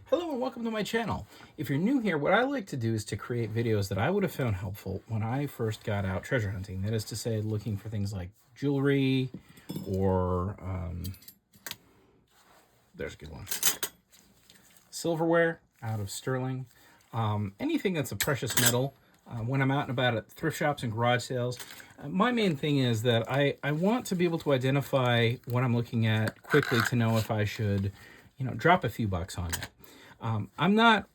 Hello and welcome to my channel. If you're new here, what I like to do is to create videos that I would have found helpful when I first got out treasure hunting. That is to say, looking for things like jewelry or, there's a good one, silverware out of sterling, anything that's a precious metal. When I'm out and about at thrift shops and garage sales, my main thing is that I want to be able to identify what I'm looking at quickly to know if I should, drop a few bucks on it. I'm not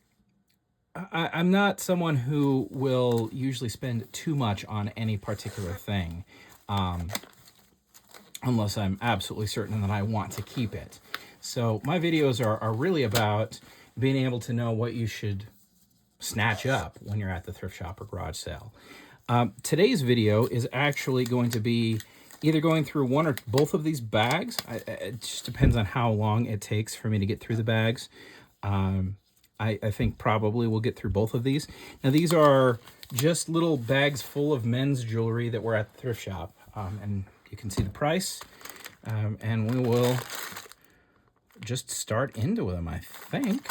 someone who will usually spend too much on any particular thing, unless I'm absolutely certain that I want to keep it. So my videos are really about being able to know what you should snatch up when you're at the thrift shop or garage sale. Today's video is actually going to be either going through one or both of these bags. It just depends on how long it takes for me to get through the bags. I think probably we'll get through both of these. Now, these are just little bags full of men's jewelry that were at the thrift shop. And you can see the price. And we will just start into them, I think.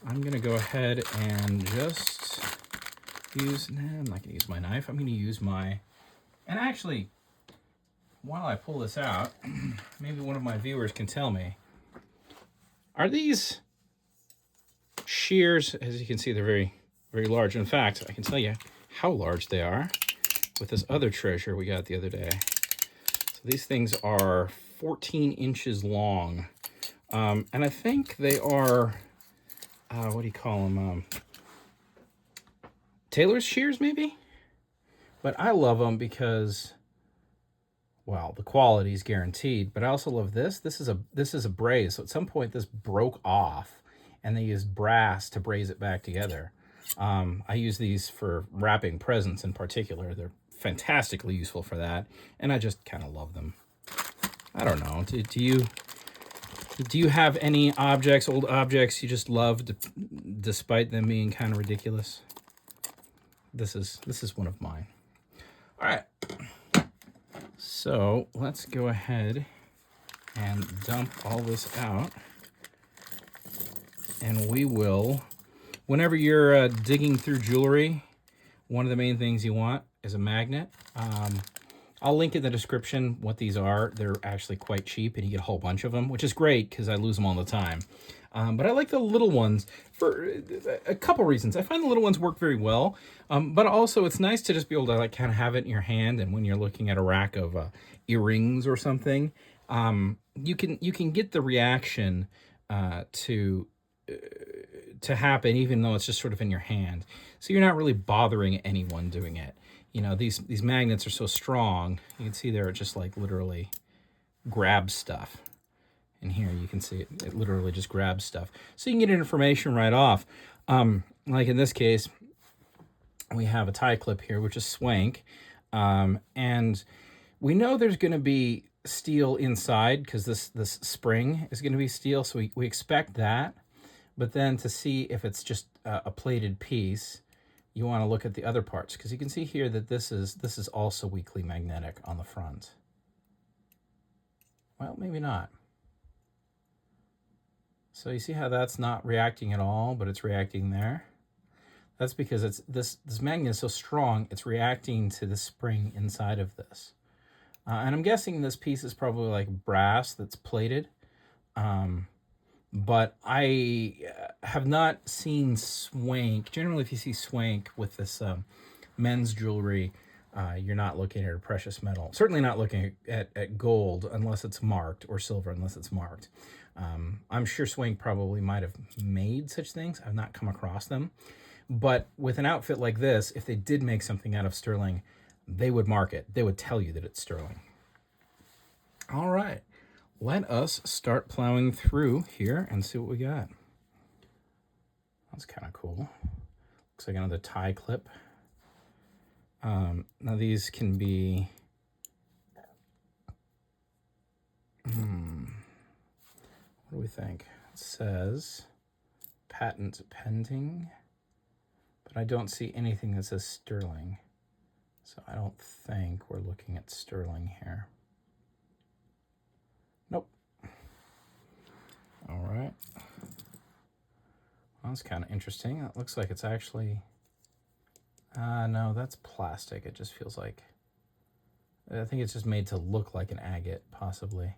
I'm going to go ahead and just use... Nah, I'm not going to use my knife. I'm going to use my... And actually, while I pull this out, maybe one of my viewers can tell me, are these shears? As you can see, they're very, very large. In fact, I can tell you how large they are with this other treasure we got the other day. So these things are 14 inches long. And I think they are, what do you call them? Tailor's shears, maybe? But I love them because, well, the quality is guaranteed, but I also love this. This is a braze. So at some point this broke off and they used brass to braze it back together. I use these for wrapping presents in particular. They're fantastically useful for that. And I just kind of love them. I don't know. Do you have any objects, old objects you just love despite them being kind of ridiculous? This is one of mine. All right. So let's go ahead and dump all this out. And we will, whenever you're digging through jewelry, one of the main things you want is a magnet. I'll link in the description what these are. They're actually quite cheap and you get a whole bunch of them, which is great because I lose them all the time. But I like the little ones for a couple reasons. I find the little ones work very well, but also it's nice to just be able to like kind of have it in your hand. And when you're looking at a rack of earrings or something, you can get the reaction to happen, even though it's just sort of in your hand. So you're not really bothering anyone doing it. You know, these magnets are so strong. You can see there it just like literally grabs stuff. And here you can see it literally just grabs stuff. So you can get information right off. Like in this case, we have a tie clip here, which is swank. And we know there's going to be steel inside because this spring is going to be steel. So we expect that. But then to see if it's just a plated piece, you want to look at the other parts. Because you can see here that this is also weakly magnetic on the front. Well, maybe not. So you see how that's not reacting at all, but it's reacting there? That's because it's this magnet is so strong, it's reacting to the spring inside of this. And I'm guessing this piece is probably like brass that's plated. But I have not seen swank. Generally, if you see swank with this men's jewelry, you're not looking at a precious metal. Certainly not looking at gold unless it's marked, or silver unless it's marked. I'm sure Swank probably might have made such things. I've not come across them. But with an outfit like this, if they did make something out of sterling, they would mark it. They would tell you that it's sterling. All right. Let us start plowing through here and see what we got. That's kind of cool. Looks like another tie clip. Now these can be... What do we think? It says patent pending, but I don't see anything that says sterling. So I don't think we're looking at sterling here. That's kind of interesting. That looks like it's actually... no, that's plastic. It just feels like... I think it's just made to look like an agate, possibly.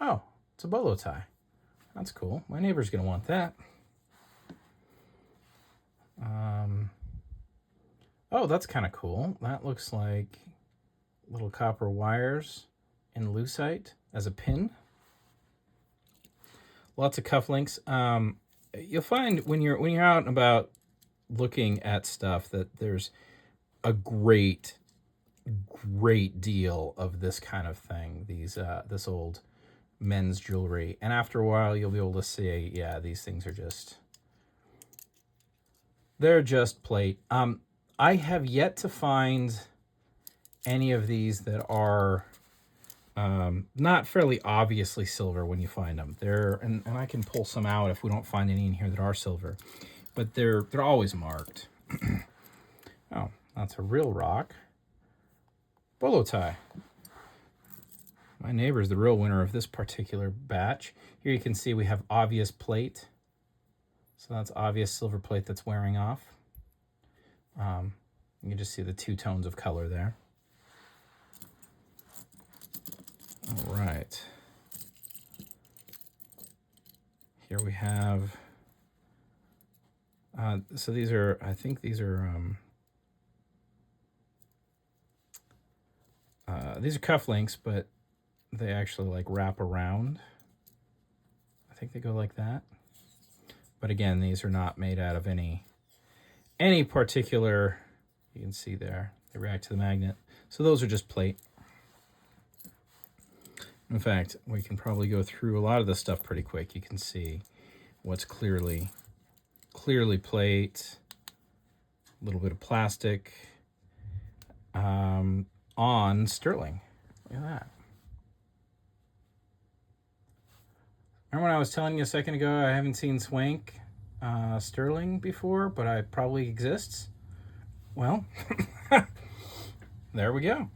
Oh, it's a bolo tie. That's cool. My neighbor's going to want that. Oh, that's kind of cool. That looks like little copper wires in lucite as a pin. Lots of cufflinks. You'll find when you're out and about looking at stuff that there's a great deal of this kind of thing. These this old men's jewelry, and after a while you'll be able to see, yeah, these things are just, they're just plate. I have yet to find any of these that are not fairly obviously silver when you find them. And I can pull some out if we don't find any in here that are silver, but they're always marked. Oh, that's a real rock. Bolo tie. My neighbor's the real winner of this particular batch. Here you can see we have obvious plate. So that's obvious silver plate that's wearing off. You can just see the two tones of color there. All right. Here we have, so these are, I think these are cufflinks, but they actually like wrap around. I think they go like that. But again, these are not made out of any particular, you can see there, they react to the magnet. So those are just plate. In fact, we can probably go through a lot of this stuff pretty quick. You can see what's clearly plate, a little bit of plastic, on sterling. Look at that. Remember when I was telling you a second ago I haven't seen swank sterling before, but it probably exists? Well, there we go.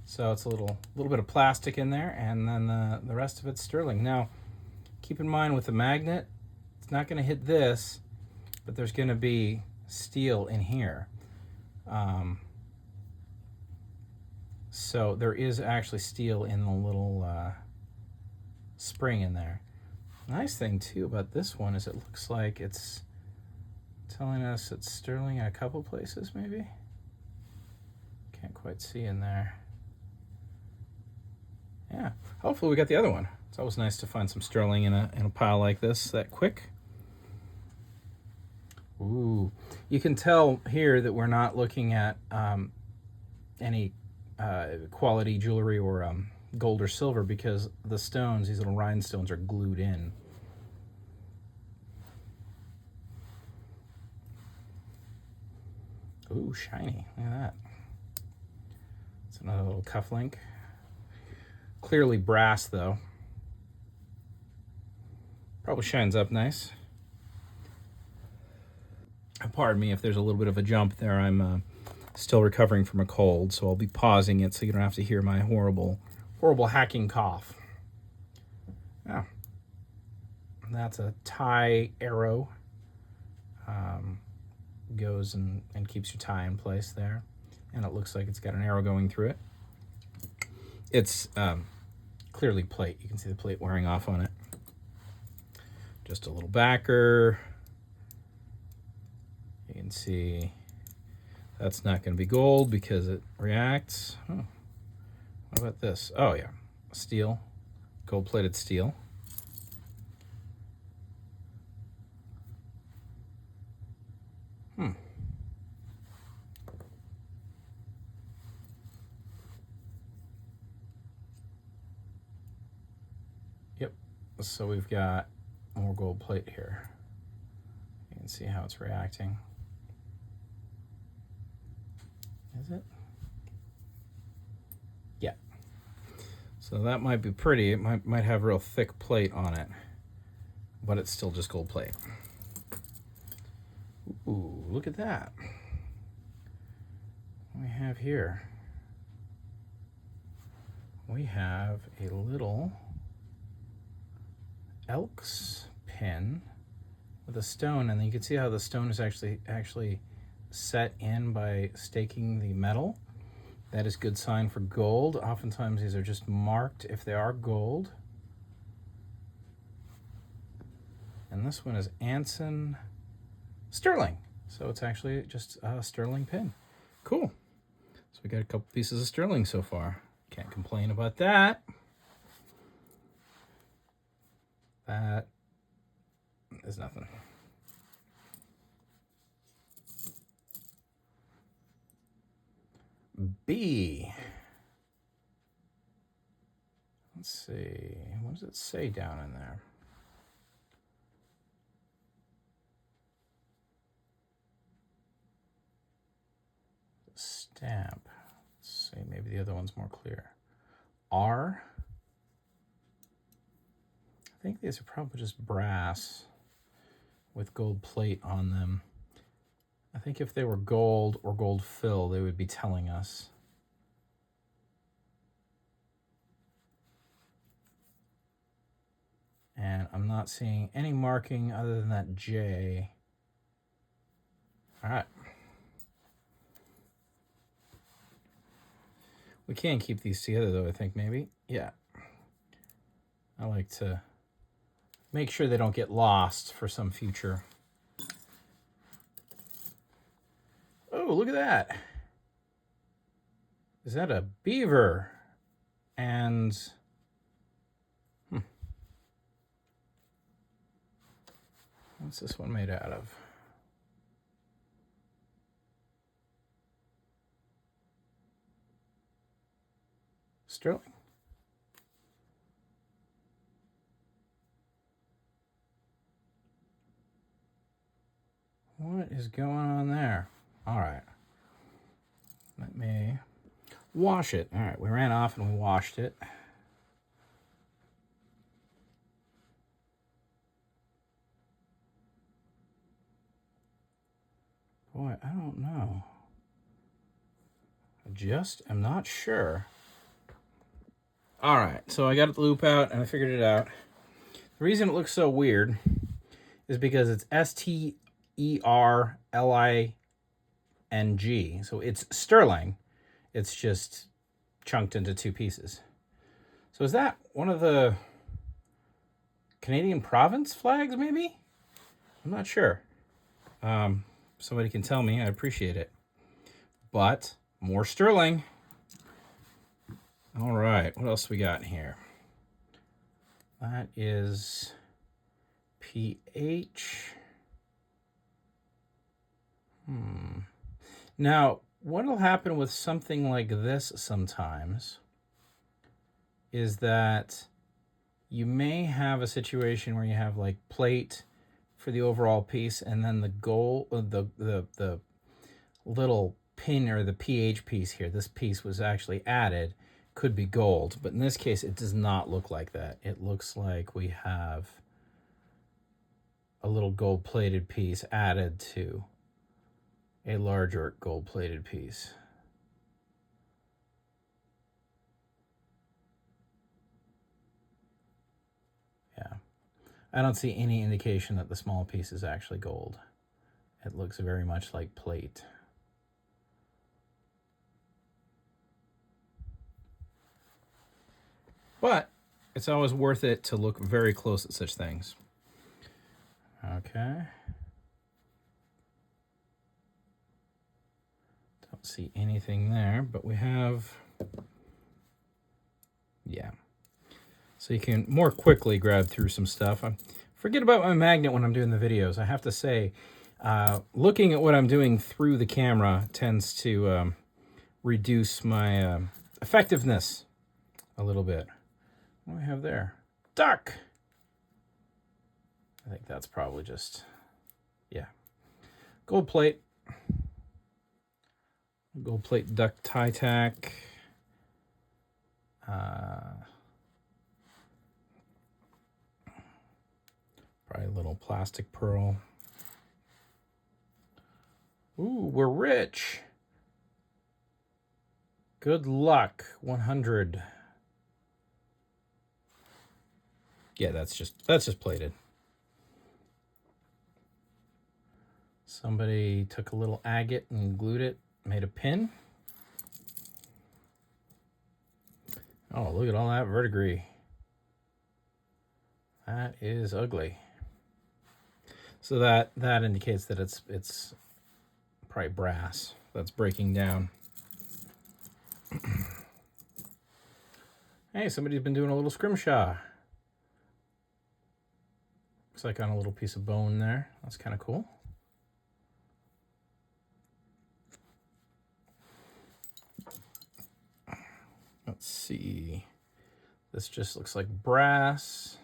So it's a little bit of plastic in there, and then the rest of it's sterling. Now, keep in mind with the magnet, it's not going to hit this, but there's going to be steel in here. So there is actually steel in the little spring in there. Nice thing too about this one is it looks like it's telling us it's sterling in a couple places, maybe. Can't quite see in there. Yeah, hopefully we got the other one. It's always nice to find some sterling in a pile like this that quick. Ooh, you can tell here that we're not looking at any quality jewelry or gold or silver, because the stones, these little rhinestones, are glued in. Ooh, shiny. Look at that. It's another little cufflink. Clearly brass, though. Probably shines up nice. Pardon me if there's a little bit of a jump there. I'm still recovering from a cold, so I'll be pausing it so you don't have to hear my horrible hacking cough. Yeah. That's a tie arrow. Goes and keeps your tie in place there. And it looks like it's got an arrow going through it. It's clearly plate. You can see the plate wearing off on it. Just a little backer. You can see that's not going to be gold because it reacts. Oh. What about this? Oh, yeah. Steel. Gold-plated steel. Yep. So we've got more gold plate here. You can see how it's reacting. Is it? Yeah. So that might be pretty. It might have real thick plate on it, but it's still just gold plate. Ooh, look at that. What we have here? We have a little Elks pin with a stone, and then you can see how the stone is actually set in by staking the metal. That is good sign for gold. Oftentimes these are just marked if they are gold. And this one is Anson Sterling. So it's actually just a sterling pin. Cool. So we got a couple pieces of sterling so far. Can't complain about that. That is nothing. B. Let's see. What does it say down in there? Stamp. Let's see. Maybe the other one's more clear. R. I think these are probably just brass with gold plate on them. I think if they were gold or gold fill, they would be telling us. And I'm not seeing any marking other than that J. All right. We can keep these together though, I think maybe. Yeah. I like to make sure they don't get lost for some future. Oh, look at that. Is that a beaver? And what's this one made out of? Sterling. What is going on there? All right. Let me wash it. All right, we ran off and we washed it. Boy, I don't know. I just am not sure. All right, so I got the loop out and I figured it out. The reason it looks so weird is because it's Sterling. So it's sterling. It's just chunked into two pieces. So is that one of the Canadian province flags, maybe? I'm not sure. Somebody can tell me. I appreciate it. But more sterling. All right. What else we got here? That is PH. Now, what will happen with something like this sometimes is that you may have a situation where you have like plate for the overall piece, and then the gold, the little pin or the PH piece here, this piece was actually added, could be gold. But in this case, it does not look like that. It looks like we have a little gold-plated piece added to a larger gold-plated piece. Yeah. I don't see any indication that the small piece is actually gold. It looks very much like plate. But it's always worth it to look very close at such things. Okay. Don't see anything there, but we have, yeah. So you can more quickly grab through some stuff. I forget about my magnet when I'm doing the videos. I have to say, looking at what I'm doing through the camera tends to reduce my effectiveness a little bit. What do we have there? Duck! I think that's probably just, yeah. Gold plate. Gold plate duck tie tack. Probably a little plastic pearl. Ooh, we're rich. Good luck, 100. Yeah, that's just plated. Somebody took a little agate and glued it, made a pin. Oh, look at all that verdigris. That is ugly. So that indicates that it's probably brass that's breaking down. Hey, somebody's been doing a little scrimshaw. Looks like on a little piece of bone there. That's kind of cool. Let's see. This just looks like brass.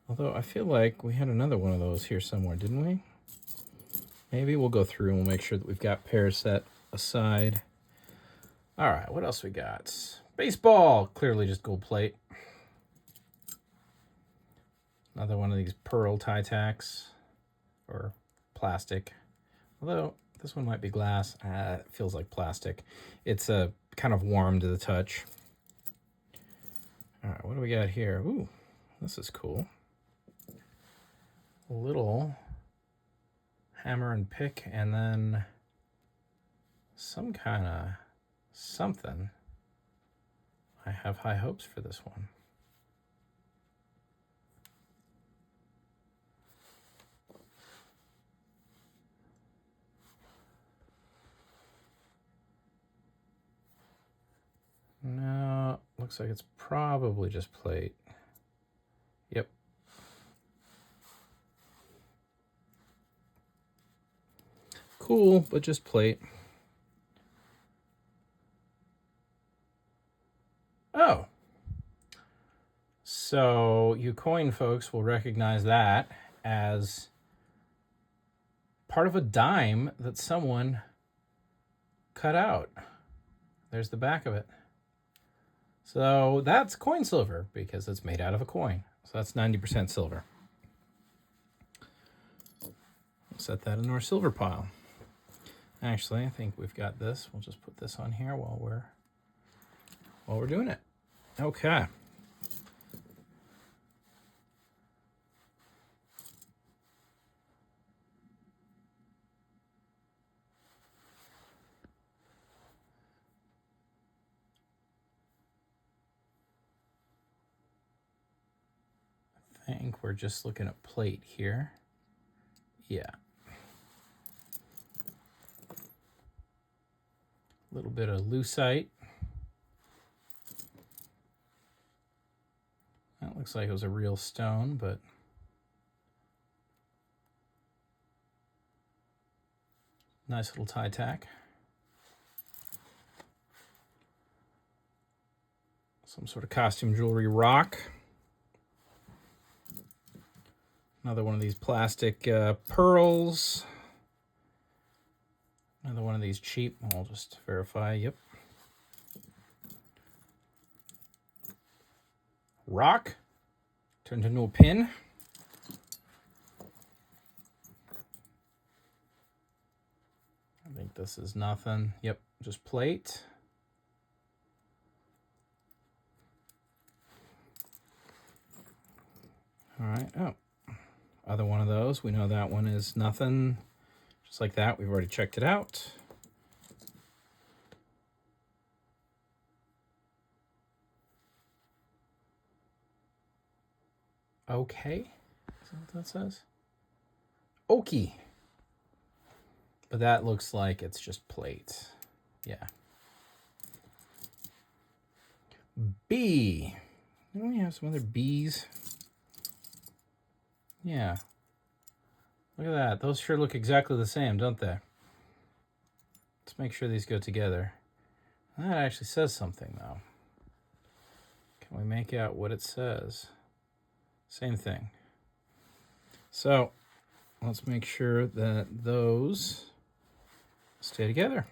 Although I feel like we had another one of those here somewhere, didn't we? Maybe we'll go through and we'll make sure that we've got pairs set aside. All right, what else we got? Baseball, clearly just gold plate. Another one of these pearl tie tacks or plastic. Although this one might be glass. It feels like plastic. It's kind of warm to the touch. All right, what do we got here? Ooh, this is cool. A little hammer and pick, and then some kind of something. I have high hopes for this one. No, looks like it's probably just plate. Yep. Cool, but just plate. Oh. So you coin folks will recognize that as part of a dime that someone cut out. There's the back of it. So that's coin silver because it's made out of a coin. So that's 90% silver. We'll set that in our silver pile. Actually, I think we've got this. We'll just put this on here while we're doing it. Okay. I think we're just looking at plate here. Yeah. A little bit of lucite. That looks like it was a real stone, but nice little tie tack. Some sort of costume jewelry rock. Another one of these plastic pearls. Another one of these cheap. I'll just verify. Yep. Rock. Turned into a pin. I think this is nothing. Yep, just plate. All right. Oh, other one of those. We know that one is nothing. Just like that. We've already checked it out. Okay. Is that what that says? Okie. But that looks like it's just plate. Yeah. B. Don't we have some other B's? Yeah. Look at that. Those sure look exactly the same, don't they? Let's make sure these go together. That actually says something, though. Can we make out what it says? Same thing. So let's make sure that those stay together.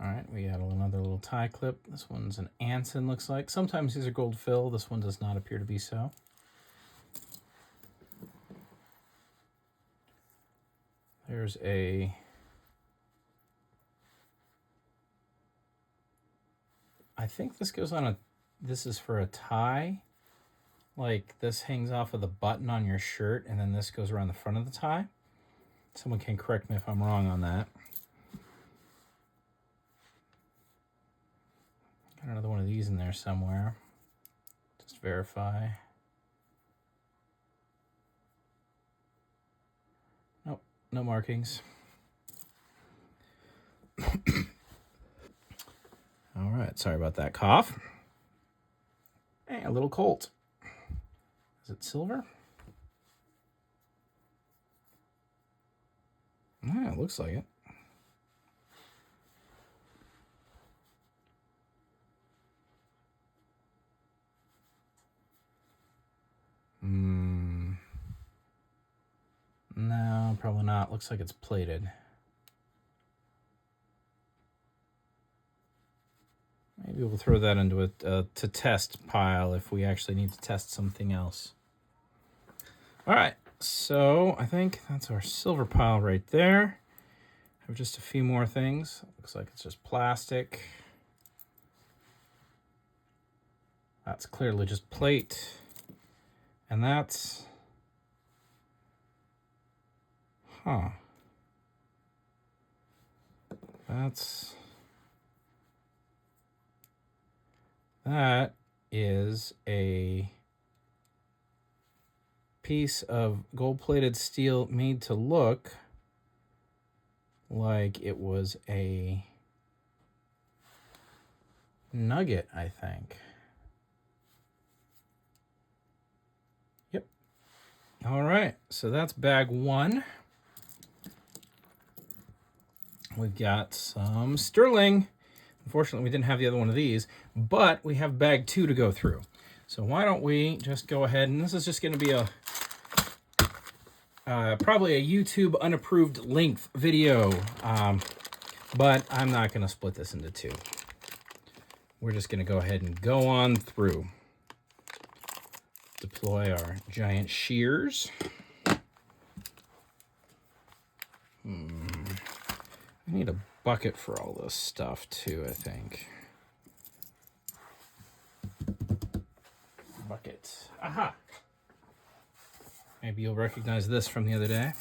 All right, we got another little tie clip. This one's an Anson, looks like. Sometimes these are gold fill. This one does not appear to be so. There's a... I think this goes on a... This is for a tie. like this hangs off of the button on your shirt and then this goes around the front of the tie. Someone can correct me if I'm wrong on that. Got another one of these in there somewhere. Just verify. Nope, no markings. All right, sorry about that cough. Hey, a little Colt. Is it silver? Yeah, it looks like it. No, probably not. Looks like it's plated. Maybe we'll throw that into a to test pile if we actually need to test something else. All right, so I think that's our silver pile right there. I have just a few more things. Looks like it's just plastic. That's clearly just plate. And that's... Huh. That is a piece of gold-plated steel made to look like it was a nugget, I think. Yep. All right, so that's bag one. We've got some sterling. Unfortunately, we didn't have the other one of these, but we have bag two to go through. So why don't we just go ahead, and this is just going to be a probably a YouTube unapproved length video, but I'm not going to split this into two. We're just going to go ahead and go on through. Deploy our giant shears. I need a bucket for all this stuff too, I think. Bucket. Aha! Maybe you'll recognize this from the other day.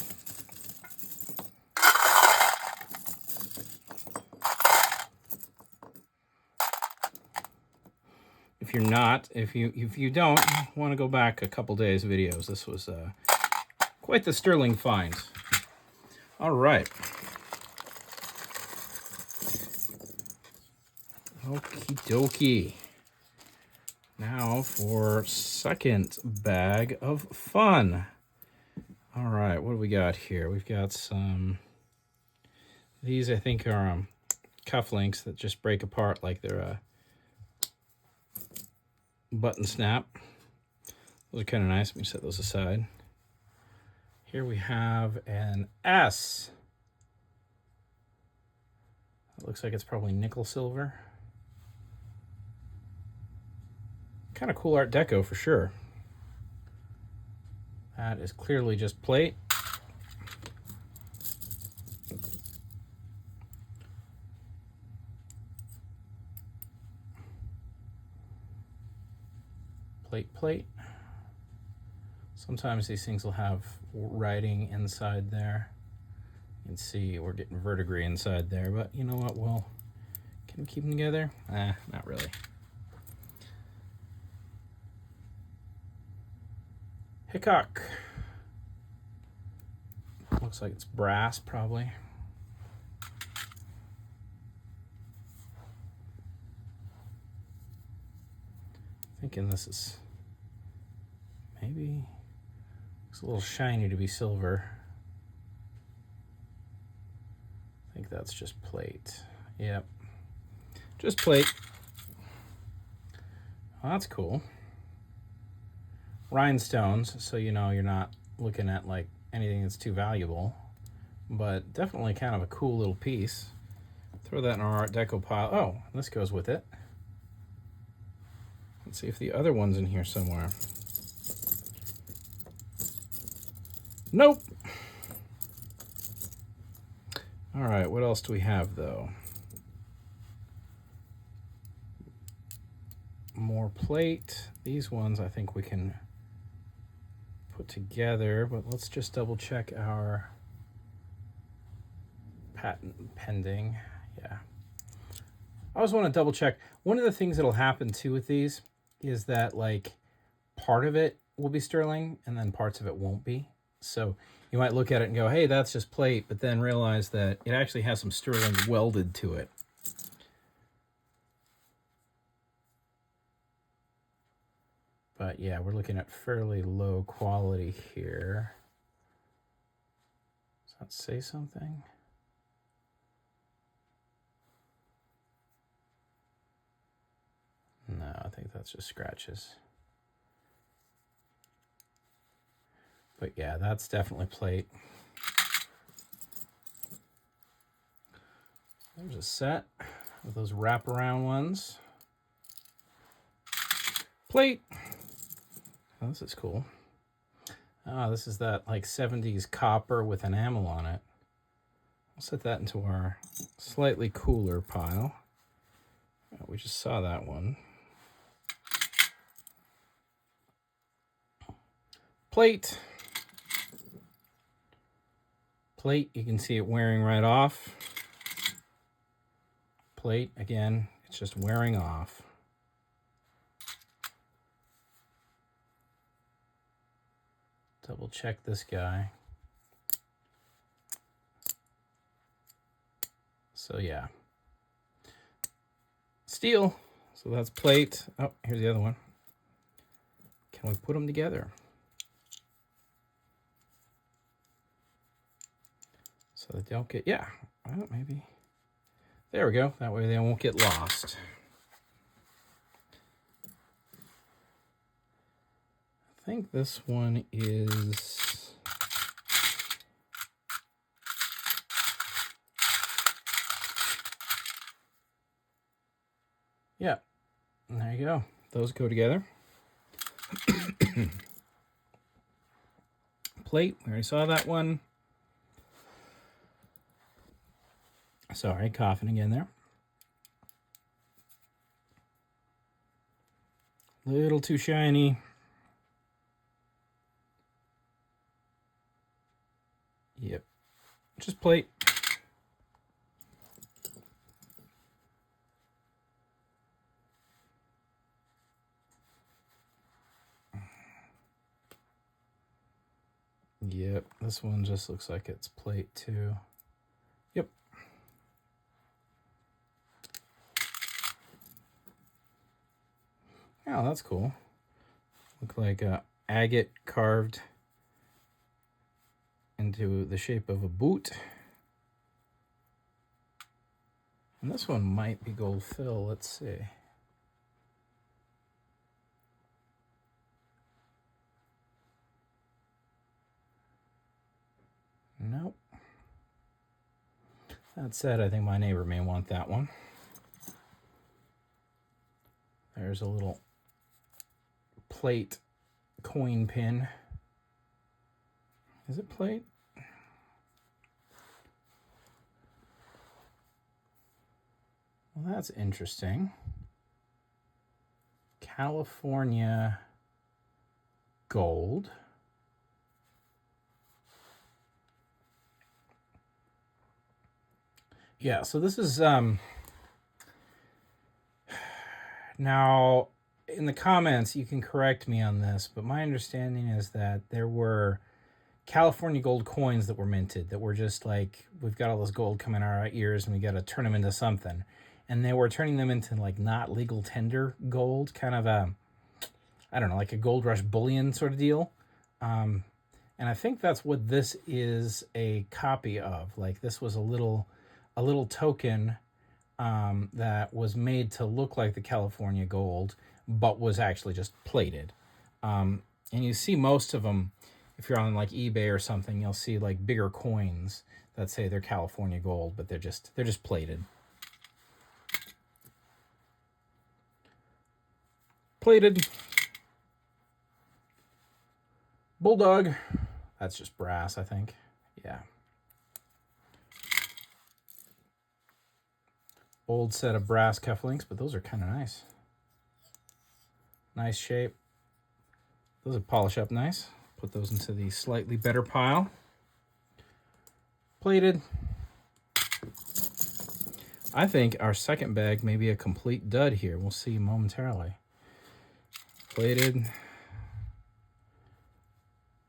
If you're not, if you don't want to go back a couple days videos, this was quite the sterling find. All right. Okie dokie. Now for second bag of fun. All right, what do we got here? We've got some, these I think are cufflinks that just break apart like they're a button snap. Those are kind of nice. Let me set those aside. Here we have an S. It looks like it's probably nickel silver. Kind of cool Art Deco for sure. That is clearly just plate. Plate. Sometimes these things will have writing inside there. You can see we're getting verdigris inside there, but you know what? Well, can we keep them together? Not really. Hickok. Looks like it's brass, probably. Thinking this is maybe, it's a little shiny to be silver. I think that's just plate. Yep, just plate. Well, that's cool. Rhinestones, so you know you're not looking at like anything that's too valuable, but definitely kind of a cool little piece. Throw that in our Art Deco pile. Oh, this goes with it. Let's see if the other one's in here somewhere. Nope. All right, what else do we have though? more plate. These ones I think we can put together, but let's just double check our patent pending. Yeah. I always want to double check. One of the things that'll happen too with these is that like part of it will be sterling and then parts of it won't be. So you might look at it and go, hey, that's just plate, but then realize that it actually has some sterling welded to it. But yeah, we're looking at fairly low quality here. Does that say something? No, I think that's just scratches. But yeah, that's definitely plate. There's a set with those wraparound ones. Plate. Oh, this is cool. Oh, this is that like 70s copper with enamel on it. I'll set that into our slightly cooler pile. Oh, we just saw that one. Plate. Plate, you can see it wearing right off. Plate, again, it's just wearing off. Double check this guy. So yeah. Steel. So that's plate. Oh, here's the other one. Can we put them together? So they don't get, yeah, well, maybe. There we go. That way they won't get lost. I think this one is, yeah, there you go. Those go together. Plate, we already saw that one. Sorry, coughing again there. Little too shiny. Yep, just plate. Yep, this one just looks like it's plate too. Yep. Oh, that's cool. Look like agate carved into the shape of a boot. And this one might be gold fill. Let's see. Nope. That said, I think my neighbor may want that one. There's a little plate coin pin. Is it plate? Well, that's interesting. California gold. Yeah, so this is now in the comments you can correct me on this, but my understanding is that there were California gold coins that were minted that were just like, we've got all this gold coming out our ears and we got to turn them into something. And they were turning them into like not legal tender gold, kind of a, I don't know, like a gold rush bullion sort of deal. And I think that's what this is a copy of. Like this was a little token that was made to look like the California gold, but was actually just plated. And you see most of them, if you're on like eBay or something, you'll see like bigger coins that say they're California gold, but they're just plated. Plated. Bulldog. That's just brass, I think. Yeah. Old set of brass cufflinks, but those are kind of nice. Nice shape. Those would polish up nice. Put those into the slightly better pile. Plated. I think our second bag may be a complete dud here. We'll see momentarily. Plated.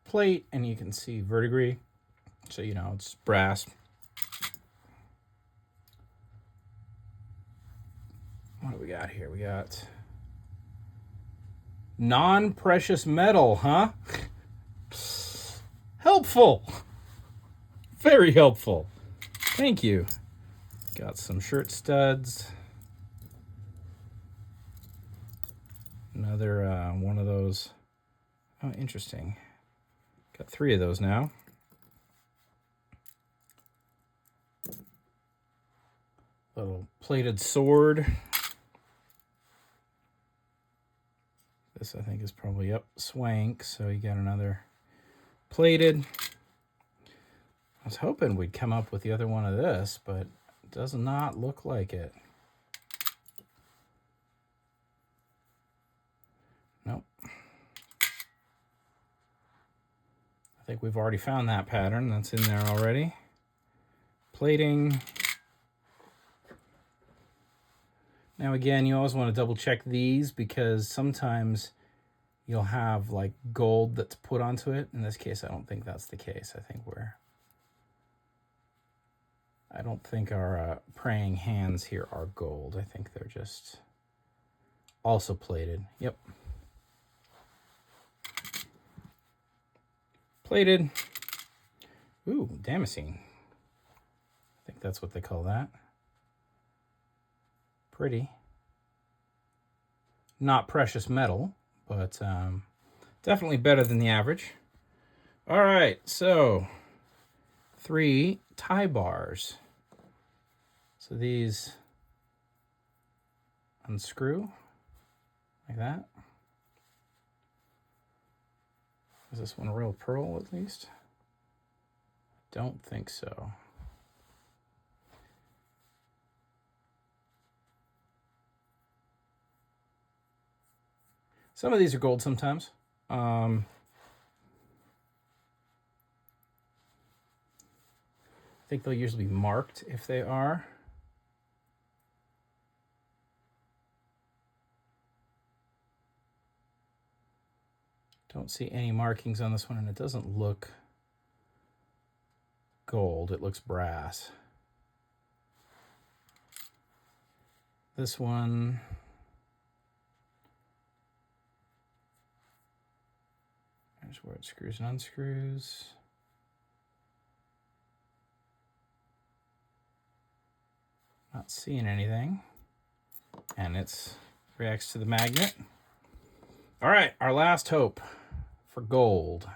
Plate, and you can see verdigris. So, you know, it's brass. What do we got here? We got non-precious metal, huh? Helpful. Very helpful. Thank you. Got some shirt studs. Another one of those. Oh, interesting. Got 3 of those now. Little plated sword. This, I think, is probably up swank, so you got another plated. I was hoping we'd come up with the other one of this, but it does not look like it. Nope. I think we've already found that pattern. That's in there already. Plating. Now again, you always want to double check these because sometimes you'll have like gold that's put onto it. In this case, I don't think that's the case. I don't think our praying hands here are gold. I think they're just also plated. Yep. Plated. Ooh, damascene. I think that's what they call that. Pretty. Not precious metal, but definitely better than the average. All right, so 3 tie bars. So these unscrew like that. Is this one a real pearl at least? Don't think so. Some of these are gold sometimes. I think they'll usually be marked if they are. Don't see any markings on this one, and it doesn't look gold. It looks brass. This one... There's where it screws and unscrews. Not seeing anything. And it reacts to the magnet. All right, our last hope for gold.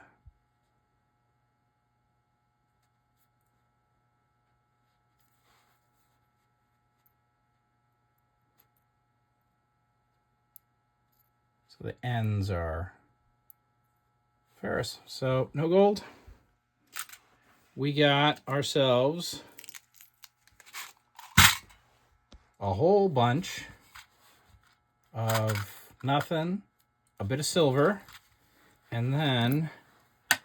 So the ends are ferrous. So no gold. We got ourselves a whole bunch of nothing, a bit of silver, and then a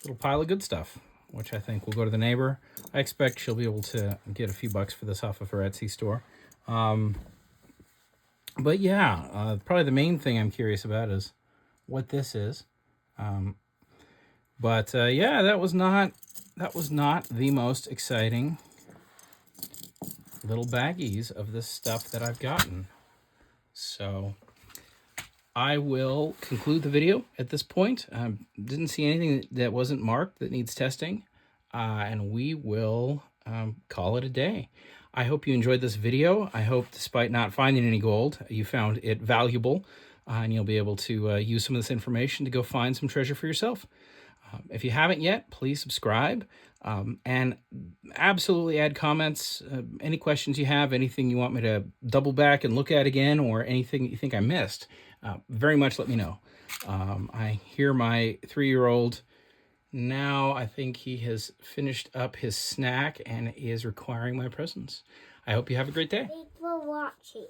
little pile of good stuff, which I think will go to the neighbor. I expect she'll be able to get a few bucks for this off of her Etsy store. But yeah, probably the main thing I'm curious about is what this is. Yeah, that was not the most exciting little baggies of this stuff that I've gotten. So I will conclude the video at this point. Didn't see anything that wasn't marked that needs testing, and we will call it a day. I hope you enjoyed this video. I hope, despite not finding any gold, you found it valuable, and you'll be able to use some of this information to go find some treasure for yourself. If you haven't yet, please subscribe, and absolutely add comments, any questions you have, anything you want me to double back and look at again, or anything you think I missed. Very much let me know. I hear my 3-year-old now, I think he has finished up his snack and is requiring my presence. I hope you have a great day. watching.